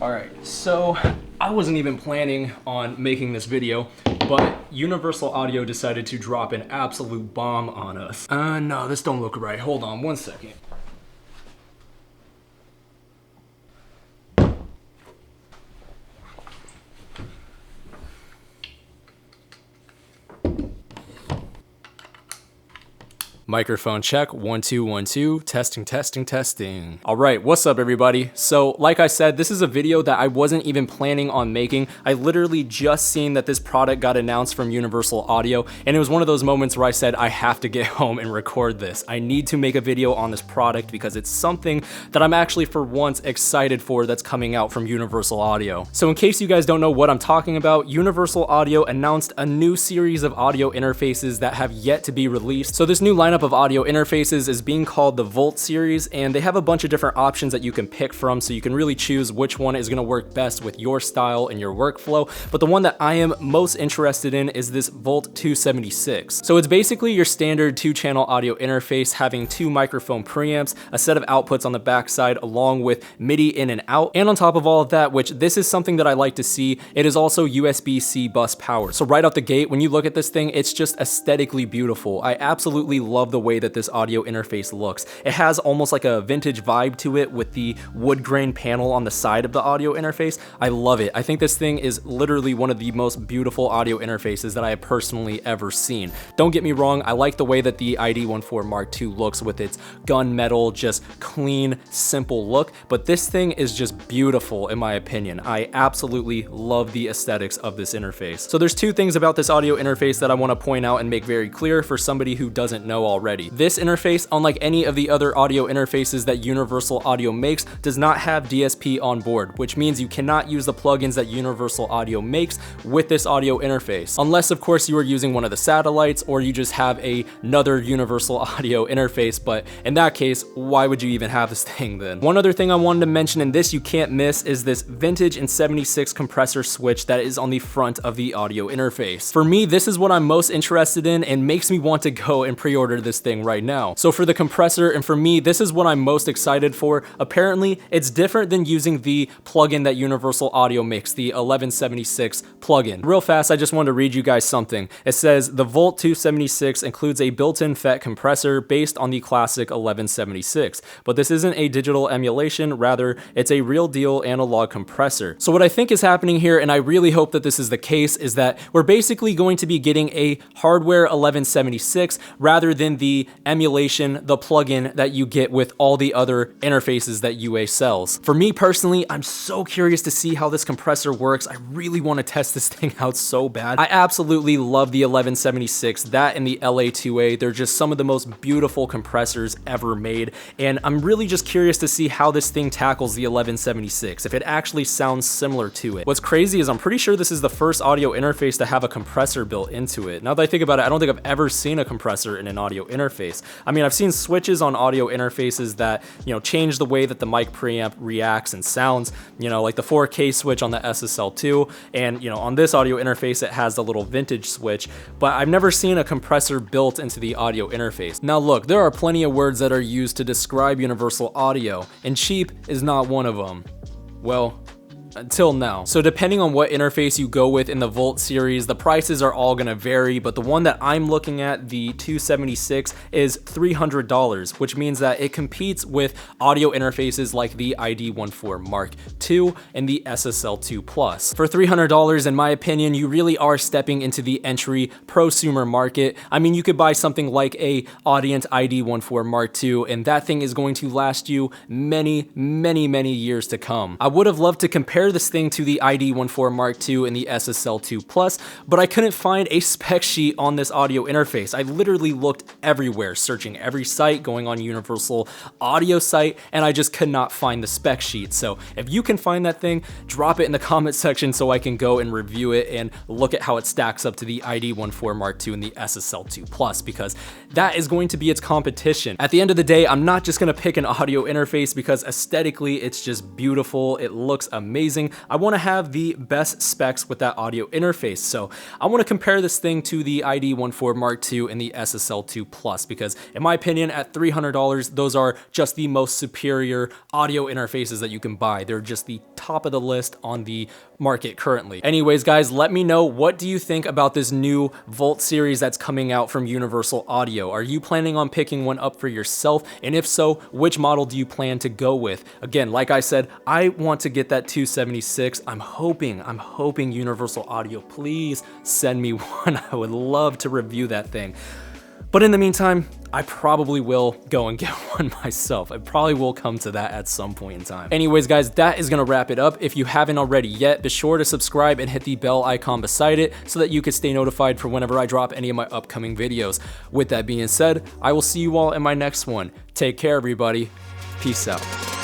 Alright, so I wasn't even planning on making this video, but Universal Audio decided to drop an absolute bomb on us. No, this don't look right. Hold on one second. Microphone check, 1 2 1 2, testing. All right, what's up everybody? So like I said, this is a video that I wasn't even planning on making. I literally just seen that this product got announced from Universal Audio, and it was one of those moments where I said I have to get home and record this. I need to make a video on this product because it's something that I'm actually for once excited for that's coming out from Universal Audio. So in case you guys don't know what I'm talking about, Universal Audio announced a new series of audio interfaces that have yet to be released. So this new lineup of audio interfaces is being called the Volt series, and they have a bunch of different options that you can pick from, so you can really choose which one is going to work best with your style and your workflow. But the one that I am most interested in is this Volt 276. So it's basically your standard 2-channel audio interface having 2 microphone preamps, a set of outputs on the backside along with MIDI in and out, and on top of all of that, which this is something that I like to see, it is also USB-C bus powered. So right out the gate, when you look at this thing, it's just aesthetically beautiful. I absolutely love the way that this audio interface looks. It has almost like a vintage vibe to it with the wood grain panel on the side of the audio interface. I love it. I think this thing is literally one of the most beautiful audio interfaces that I have personally ever seen. Don't get me wrong, I like the way that the ID14 Mark II looks with its gunmetal, just clean, simple look, but this thing is just beautiful in my opinion. I absolutely love the aesthetics of this interface. So there's 2 things about this audio interface that I want to point out and make very clear for somebody who doesn't know already. This interface, unlike any of the other audio interfaces that Universal Audio makes, does not have DSP on board, which means you cannot use the plugins that Universal Audio makes with this audio interface. Unless, of course, you are using one of the satellites or you just have another Universal Audio interface, but in that case, why would you even have this thing then? One other thing I wanted to mention, and this you can't miss, is this vintage and 76 compressor switch that is on the front of the audio interface. For me, this is what I'm most interested in and makes me want to go and pre-order this thing right now. So for the compressor, and for me, this is what I'm most excited for. Apparently, it's different than using the plugin that Universal Audio makes, the 1176 plugin. Real fast, I just wanted to read you guys something. It says, the Volt 276 includes a built-in FET compressor based on the classic 1176, but this isn't a digital emulation, rather, it's a real deal analog compressor. So what I think is happening here, and I really hope that this is the case, is that we're basically going to be getting a hardware 1176 rather than the emulation, the plugin that you get with all the other interfaces that UA sells. For me personally, I'm so curious to see how this compressor works. I really want to test this thing out so bad. I absolutely love the 1176, that and the LA2A. They're just some of the most beautiful compressors ever made, and I'm really just curious to see how this thing tackles the 1176, if it actually sounds similar to it. What's crazy is I'm pretty sure this is the first audio interface to have a compressor built into it. Now that I think about it, I don't think I've ever seen a compressor in an audio interface. I mean, I've seen switches on audio interfaces that, change the way that the mic preamp reacts and sounds, like the 4K switch on the SSL2, and, on this audio interface, it has the little vintage switch, but I've never seen a compressor built into the audio interface. Now look, there are plenty of words that are used to describe Universal Audio, and cheap is not one of them. Well, until now. So depending on what interface you go with in the Volt series, the prices are all gonna vary, but the one that I'm looking at, the 276, is $300, which means that it competes with audio interfaces like the ID14 Mark II and the SSL2 Plus. For $300, in my opinion, you really are stepping into the entry prosumer market. I mean, you could buy something like a Audient ID14 Mark II, and that thing is going to last you many, many, many years to come. I would have loved to compare this thing to the ID14 Mark II and the SSL2 Plus, but I couldn't find a spec sheet on this audio interface. I literally looked everywhere, searching every site, going on Universal Audio site, and I just could not find the spec sheet. So if you can find that thing, drop it in the comment section so I can go and review it and look at how it stacks up to the ID14 Mark II and the SSL2 Plus, because that is going to be its competition. At the end of the day, I'm not just gonna pick an audio interface because aesthetically it's just beautiful, it looks amazing, amazing. I want to have the best specs with that audio interface. So I want to compare this thing to the ID14 Mark II and the SSL2 Plus, because in my opinion, at $300, those are just the most superior audio interfaces that you can buy. They're just the top of the list on the market currently. Anyways, guys, let me know, what do you think about this new Volt series that's coming out from Universal Audio? Are you planning on picking one up for yourself? And if so, which model do you plan to go with? Again, like I said, I want to get that 276. I'm hoping Universal Audio, please send me one. I would love to review that thing. But in the meantime, I probably will go and get one myself. It probably will come to that at some point in time. Anyways, guys, that is gonna wrap it up. If you haven't already yet, be sure to subscribe and hit the bell icon beside it so that you can stay notified for whenever I drop any of my upcoming videos. With that being said, I will see you all in my next one. Take care, everybody. Peace out.